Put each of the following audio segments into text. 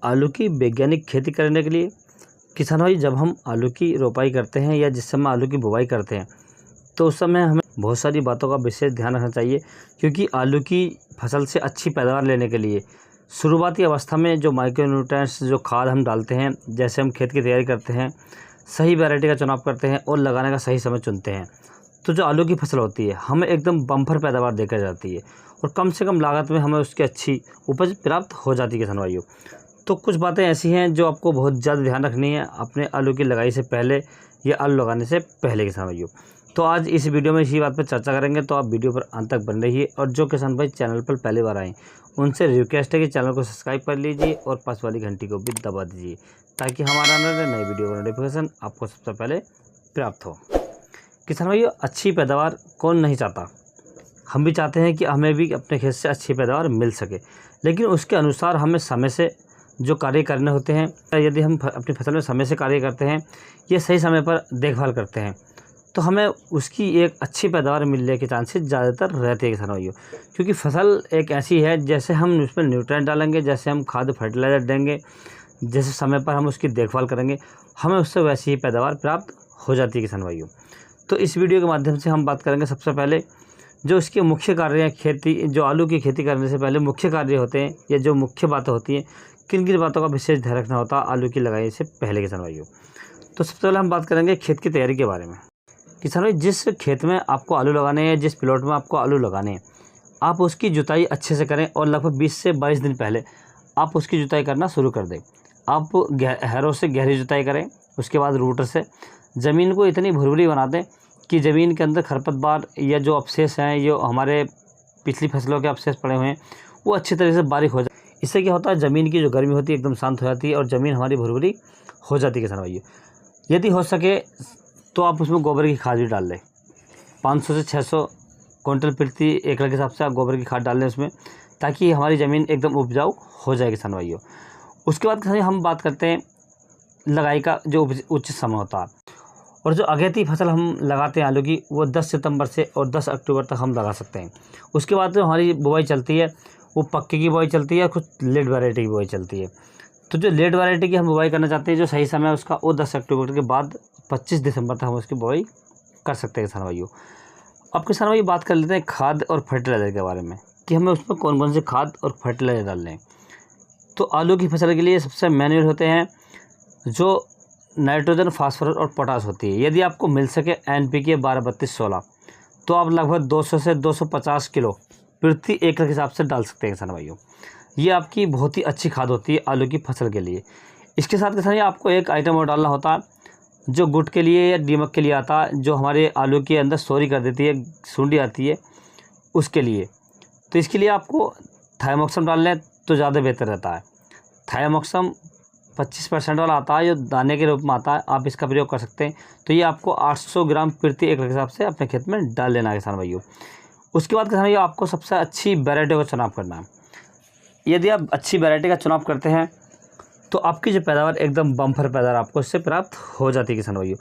आलू की वैज्ञानिक खेती करने के लिए किसान भाई, जब हम आलू की रोपाई करते हैं या जिस समय आलू की बुवाई करते हैं तो उस समय हमें बहुत सारी बातों का विशेष ध्यान रखना चाहिए, क्योंकि आलू की फसल से अच्छी पैदावार लेने के लिए शुरुआती अवस्था में जो माइक्रोन्यूट्रिएंट्स, जो खाद हम डालते हैं, जैसे हम खेत की तैयारी करते हैं, सही वैरायटी का चुनाव करते हैं और लगाने का सही समय चुनते हैं, तो जो आलू की फसल होती है हमें एकदम बम्पर पैदावार देकर जाती है और कम से कम लागत में हमें उसकी अच्छी उपज प्राप्त हो जाती है किसान भाइयों। तो कुछ बातें ऐसी हैं जो आपको बहुत ज़्यादा ध्यान रखनी है अपने आलू की लगाई से पहले या आलू लगाने से पहले किसान भाइयों। तो आज इस वीडियो में इसी बात पर चर्चा करेंगे, तो आप वीडियो पर अंत तक बन रहिए। और जो किसान भाई चैनल पर पहली बार आए उनसे रिक्वेस्ट है कि चैनल को सब्सक्राइब कर लीजिए और पास वाली घंटी को भी दबा दीजिए, ताकि हमारा नई वीडियो का नोटिफिकेशन आपको सबसे पहले प्राप्त हो। किसान भाइयों, अच्छी पैदावार कौन नहीं चाहता। हम भी चाहते हैं कि हमें भी अपने खेत से अच्छी पैदावार मिल सके, लेकिन उसके अनुसार हमें समय से जो कार्य करने होते हैं, यदि हम अपनी फसल में समय से कार्य करते हैं, ये सही समय पर देखभाल करते हैं, तो हमें उसकी एक अच्छी पैदावार मिलने के चांसेस ज़्यादातर रहते हैं किसान भाइयों। क्योंकि फसल एक ऐसी है, जैसे हम उसमें न्यूट्रिएंट डालेंगे, जैसे हम खाद फर्टिलाइज़र देंगे, जैसे समय पर हम उसकी देखभाल करेंगे, हमें उससे वैसी ही पैदावार प्राप्त हो जाती है किसान भाइयों। तो इस वीडियो के माध्यम से हम बात करेंगे सबसे पहले जो इसके मुख्य कार्य हैं, खेती, जो आलू की खेती करने से पहले मुख्य कार्य होते हैं या जो मुख्य बातें होती हैं, किन किन बातों का विशेष ध्यान रखना होता है आलू की लगाई से पहले किसान भाइयों। तो सबसे पहले हम बात करेंगे खेत की तैयारी के बारे में। किसान भाई, जिस खेत में आपको आलू लगाने हैं, जिस प्लॉट में आपको आलू लगाने हैं, आप उसकी जुताई अच्छे से करें और लगभग 20 से 22 दिन पहले आप उसकी जुताई करना शुरू कर दें। आप हैरों से गहरी जुताई करें, उसके बाद रूटर से ज़मीन को इतनी भुरभुरी बना दें कि ज़मीन के अंदर खरपतवार या जो अवशेष हैं, जो हमारे पिछली फसलों के अवशेष पड़े हुए हैं, वो अच्छी तरह से बारीक हो जाए। इससे क्या होता है, ज़मीन की जो गर्मी होती है एकदम शांत हो जाती है और ज़मीन हमारी भुरभुरी हो जाती है किसान भाइयों। यदि हो सके तो आप उसमें गोबर की खाद भी डाल लें। 500 से 600 क्विंटल प्रति एकड़ के हिसाब से आप गोबर की खाद डाल लें उसमें, ताकि हमारी ज़मीन एकदम उपजाऊ हो जाए किसान भाइयों। उसके बाद किसान हम बात करते हैं लगाई का जो उच्च समय होता है, और जो अगेती फसल हम लगाते हैं आलू की, वो 10 सितंबर से और 10 अक्टूबर तक हम लगा सकते हैं। उसके बाद जो हमारी बुवाई चलती है वो पक्के की बुवाई चलती है, कुछ लेट वैरायटी की बुवाई चलती है। तो जो लेट वैरायटी की हम बुवाई करना चाहते हैं, जो सही समय है उसका, वो 10 अक्टूबर के बाद 25 दिसंबर तक हम उसकी बुवाई कर सकते हैं किसान भाइयों। अब किसान भाई बात कर लेते हैं खाद और फर्टिलाइज़र के बारे में, कि हमें उसमें कौन कौन से खाद और फर्टिलाइज़र डालने हैं। तो आलू की फसल के लिए सबसे मैन्युअल होते हैं जो नाइट्रोजन, फास्फोरस और पोटास होती है। यदि आपको मिल सके NPK 12-32-16, तो आप लगभग 200 से 250 किलो प्रति एकड़ के हिसाब से डाल सकते हैं किसान भाइयों। ये आपकी बहुत ही अच्छी खाद होती है आलू की फसल के लिए। इसके साथ किसान आपको एक आइटम और डालना होता है जो गुट के लिए या दीमक के लिए आता है, जो हमारे आलू के अंदर सोरी कर देती है, सूंडी आती है उसके लिए। तो इसके लिए आपको थाइमोक्सम डाल लें तो ज़्यादा बेहतर रहता है। थाइमोक्सम 25% वाला आता है, जो दाने के रूप में आता है, आप इसका प्रयोग कर सकते हैं। तो ये आपको 800 ग्राम प्रति एकड़ के हिसाब से अपने खेत में डाल लेना है किसान भाइयों। उसके बाद किसान भाइयों आपको सबसे अच्छी वैरायटी का चुनाव करना है। यदि आप अच्छी वैरायटी का चुनाव करते हैं तो आपकी जो पैदावार एकदम बम्पर पैदावार आपको इससे प्राप्त हो जाती है किसान भाइयों।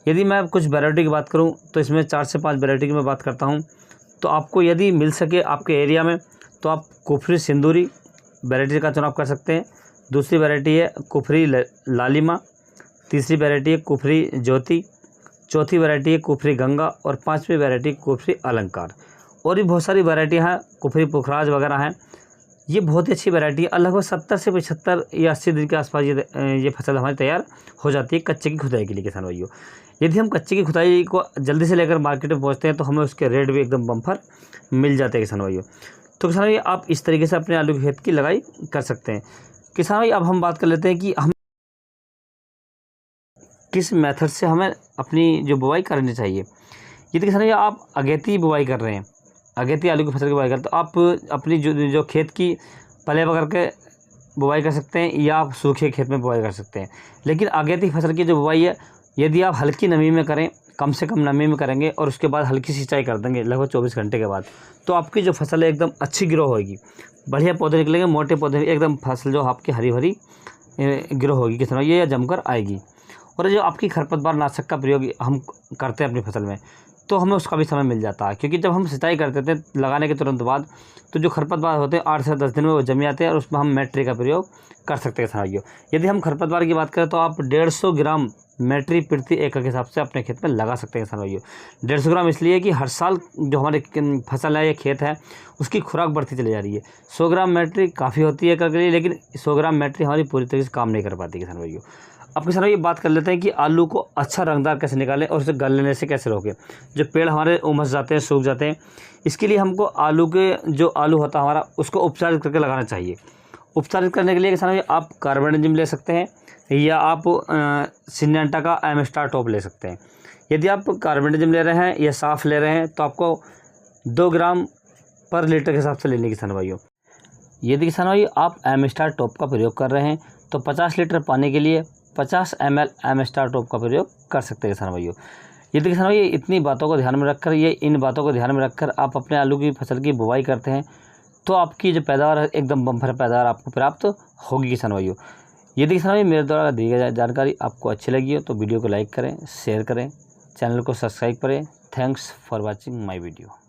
यदि मैं कुछ वैरायटी की बात करूं तो इसमें 4 से 5 वैरायटी की मैं बात करता हूं। तो आपको यदि मिल सके आपके एरिया में, तो आप कुफरी सिंदूरी वैरायटी का चुनाव कर सकते हैं। दूसरी वैरायटी है कुफरी लालिमा, तीसरी वैरायटी है कुफरी ज्योति, चौथी वैरायटी है कुफरी गंगा और 5वीं वैरायटी कुफरी अलंकार। और भी बहुत सारी वैरायटियाँ हैं, कुफरी पुखराज वगैरह हैं। ये बहुत ही अच्छी वैरायटी है। लगभग 70 से 75 या 80 दिन के आसपास ये फसल हमारी तैयार हो जाती है कच्चे की खुदाई के लिए किसान भाइयों। यदि हम कच्चे की खुदाई को जल्दी से लेकर मार्केट में पहुंचते हैं तो हमें उसके रेट भी एकदम बम्पर मिल जाते हैं किसान भाइयों। तो किसान भाई आप इस तरीके से अपने आलू के खेत की लगाई कर सकते हैं। किसान भाई अब हम बात कर लेते हैं कि हम किस मेथड से हमें अपनी जो बुवाई करनी चाहिए। यदि किसान भाई आप अगेती बुवाई कर रहे हैं, अगेती आलू की फसल की बुवाई करते तो आप अपनी जो खेत की पले पकड़ के बुवाई कर सकते हैं या आप सूखे खेत में बुवाई कर सकते हैं। लेकिन अगेती फसल की जो बुवाई है, यदि आप हल्की नमी में करें, कम से कम नमी में करेंगे और उसके बाद हल्की सिंचाई कर देंगे लगभग 24 घंटे के बाद, तो आपकी जो फसल है एकदम अच्छी ग्रो होगी, बढ़िया पौधे निकलेंगे, मोटे पौधे, एकदम फसल जो आपकी हरी भरी ग्रो होगी किसान भाई, ये जमकर आएगी। और जो आपकी खरपतवार नाशक का प्रयोग हम करते हैं अपनी फसल में, तो हमें उसका भी समय मिल जाता है। क्योंकि जब हम सिंचाई करते थे लगाने के तुरंत बाद, तो जो खरपतवार होते हैं 8 से 10 दिन में वो जम जाते हैं और उसमें हम मैट्री का प्रयोग कर सकते हैं किसान भाइयों। यदि हम खरपतवार की बात करें तो आप 150 ग्राम मैट्री प्रति एकड़ के हिसाब से अपने खेत में लगा सकते हैं किसान भाइयों। 150 ग्राम इसलिए कि हर साल जो हमारे फसल है या खेत है उसकी खुराक बढ़ती चली जा रही है। 100 ग्राम मैट्री काफ़ी होती है एकड़ के लिए, लेकिन 100 ग्राम मैट्री हमारी पूरी तरीके से काम नहीं कर पाती किसान भाइयों। अब किसान भाई बात कर लेते हैं कि आलू को अच्छा रंगदार कैसे निकालें और उसे गलने से कैसे रोकें। जो पेड़ हमारे उमस जाते हैं, सूख जाते हैं, इसके लिए हमको आलू के जो आलू होता है हमारा उसको उपचारित करके लगाना चाहिए। उपचारित करने के लिए किसान भाई आप कार्बेंडाजिम ले सकते हैं या आप सिंजेंटा का एम स्टार टॉप ले सकते हैं। यदि आप कार्बेंडाजिम ले रहे हैं या साफ़ ले रहे हैं तो आपको 2 ग्राम पर लीटर के हिसाब से लेने किसान भाइयों। यदि किसान भाई आप एम स्टार टॉप का प्रयोग कर रहे हैं तो 50 लीटर पानी के लिए 50 ml एम स्टार टॉप का प्रयोग कर सकते हैं किसान भाइयों। यदि किसान भाई इन बातों को ध्यान में रखकर आप अपने आलू की फसल की बुवाई करते हैं तो आपकी जो पैदावार है एकदम बम्पर पैदावार आपको प्राप्त होगी किसान भाइयों। यदि किसान भाई मेरे द्वारा दी गई जानकारी आपको अच्छी लगी हो तो वीडियो को लाइक करें, शेयर करें, चैनल को सब्सक्राइब करें। Thanks for watching my video.